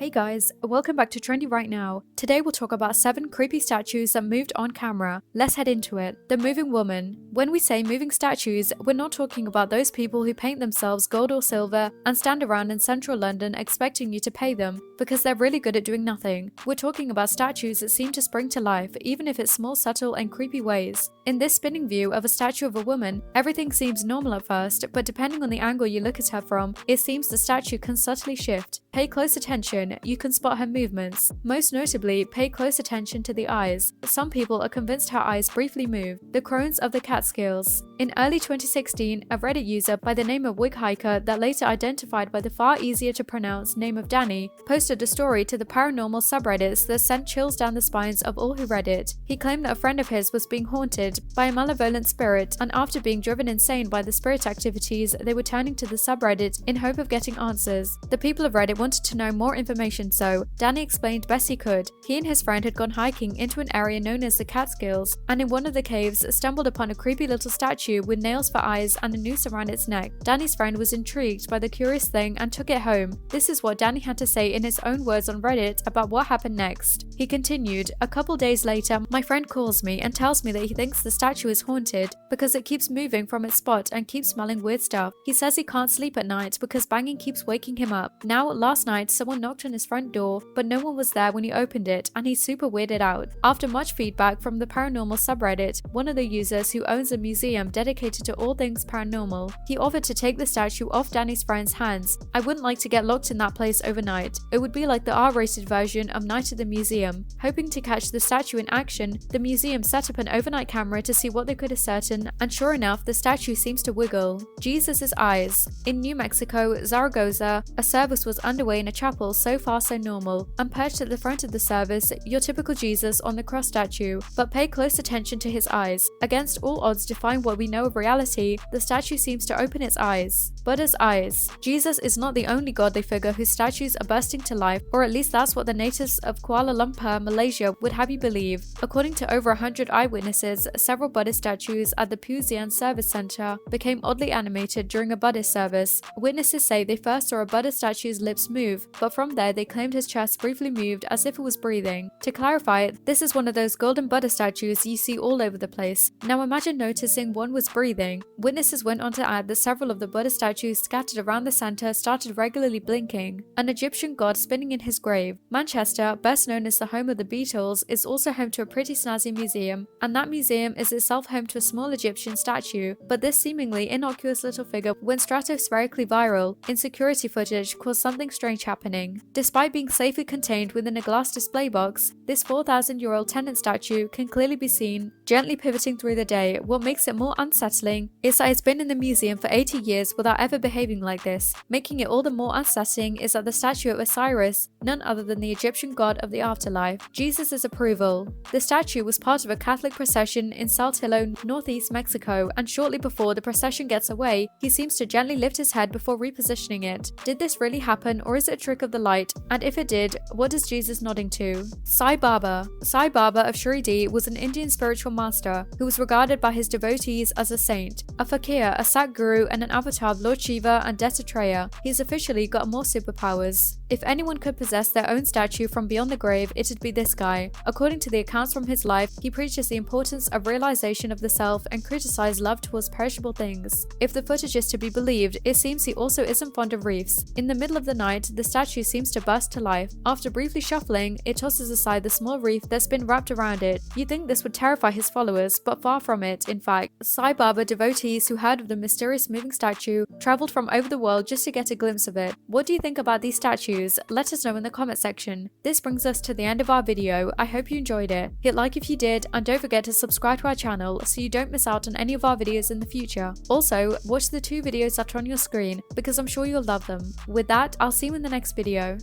Hey guys, welcome back to Trendy right now. Today we'll talk about 7 creepy statues that moved on camera. Let's head into it. The moving woman. When we say moving statues, we're not talking about those people who paint themselves gold or silver and stand around in central London expecting you to pay them because they're really good at doing nothing. We're talking about statues that seem to spring to life, even if it's small, subtle and creepy ways. In this spinning view of a statue of a woman, everything seems normal at first, but depending on the angle you look at her from, it seems the statue can subtly shift. Pay close attention, you can spot her movements. Most notably, pay close attention to the eyes. Some people are convinced her eyes briefly move. The crones of the Catskills. In early 2016, a Reddit user by the name of Wig Hiker that later identified by the far easier to pronounce name of Danny, posted a story to the paranormal subreddits that sent chills down the spines of all who read it. He claimed that a friend of his was being haunted by a malevolent spirit, and after being driven insane by the spirit activities, they were turning to the subreddit in hope of getting answers. The people of Reddit wanted to know more information, so Danny explained best he could. He and his friend had gone hiking into an area known as the Catskills, and in one of the caves stumbled upon a creepy little statue with nails for eyes and a noose around its neck. Danny's friend was intrigued by the curious thing and took it home. This is what Danny had to say in his own words on Reddit about what happened next. He continued, "A couple days later, my friend calls me and tells me that he thinks the statue is haunted because it keeps moving from its spot and keeps smelling weird stuff. He says he can't sleep at night because banging keeps waking him up. Now, last night, someone knocked on his front door, but no one was there when he opened it, and he's super weirded out." After much feedback from the paranormal subreddit, one of the users who owns a museum dedicated to all things paranormal, he offered to take the statue off Danny's friend's hands. "I wouldn't like to get locked in that place overnight. It would be like the R-rated version of Night at the Museum." Hoping to catch the statue in action, the museum set up an overnight camera to see what they could ascertain, and sure enough, the statue seems to wiggle. Jesus' eyes. In New Mexico, Zaragoza, a service was underway in a chapel. So far so normal, and perched at the front of the service, your typical Jesus on the cross statue, but pay close attention to his eyes. Against all odds defying what we know of reality, the statue seems to open its eyes. Buddha's eyes. Jesus is not the only godly figure whose statues are bursting to life, or at least that's what the natives of Kuala Lumpur, Malaysia would have you believe. According to over 100 eyewitnesses, several Buddhist statues at the Puzian Service Center became oddly animated during a Buddhist service. Witnesses say they first saw a Buddha statue's lips move, but from there they claimed his chest briefly moved as if it was breathing. To clarify, this is one of those golden Buddha statues you see all over the place. Now imagine noticing one was breathing. Witnesses went on to add that several of the Buddha statues scattered around the center started regularly blinking. An Egyptian god spinning in his grave. Manchester, best known as the home of the Beatles, is also home to a pretty snazzy museum, and that museum is itself home to a small Egyptian statue, but this seemingly innocuous little figure went stratospherically viral. Insecurity footage caused something strange happening. Despite being safely contained within a glass display box, this 4,000-year-old tenant statue can clearly be seen gently pivoting through the day. What makes it more unsettling is that it's been in the museum for 80 years without ever behaving like this. Making it all the more unsettling is that the statue of Osiris, none other than the Egyptian god of the afterlife. Jesus' approval. The statue was part of a Catholic procession in Saltillo, northeast Mexico, and shortly before the procession gets away, he seems to gently lift his head before repositioning it. Did this really happen, or is it a trick of the light? And if it did, what is Jesus nodding to? Sai Baba. Sai Baba of Shirdi was an Indian spiritual master who was regarded by his devotees as a saint, a fakir, a Sat guru, and an avatar of Lord Shiva and Dattatreya. He's officially got more superpowers. If anyone could possess their own statue from beyond the grave, it'd be this guy. According to the accounts from his life, he preaches the importance of realization of the self and criticized love towards perishable things. If the footage is to be believed, it seems he also isn't fond of reefs. In the middle of the night, the statue seems to burst to life. After briefly shuffling, it tosses aside the small reef that's been wrapped around it. You'd think this would terrify his followers, but far from it, in fact. Sai Baba devotees who heard of the mysterious moving statue traveled from over the world just to get a glimpse of it. What do you think about these statues? Let us know in the comment section. This brings us to the end of our video. I hope you enjoyed it. Hit like if you did, and don't forget to subscribe to our channel so you don't miss out on any of our videos in the future. Also, watch the 2 videos that are on your screen because I'm sure you'll love them. With that, I'll see you in the next video.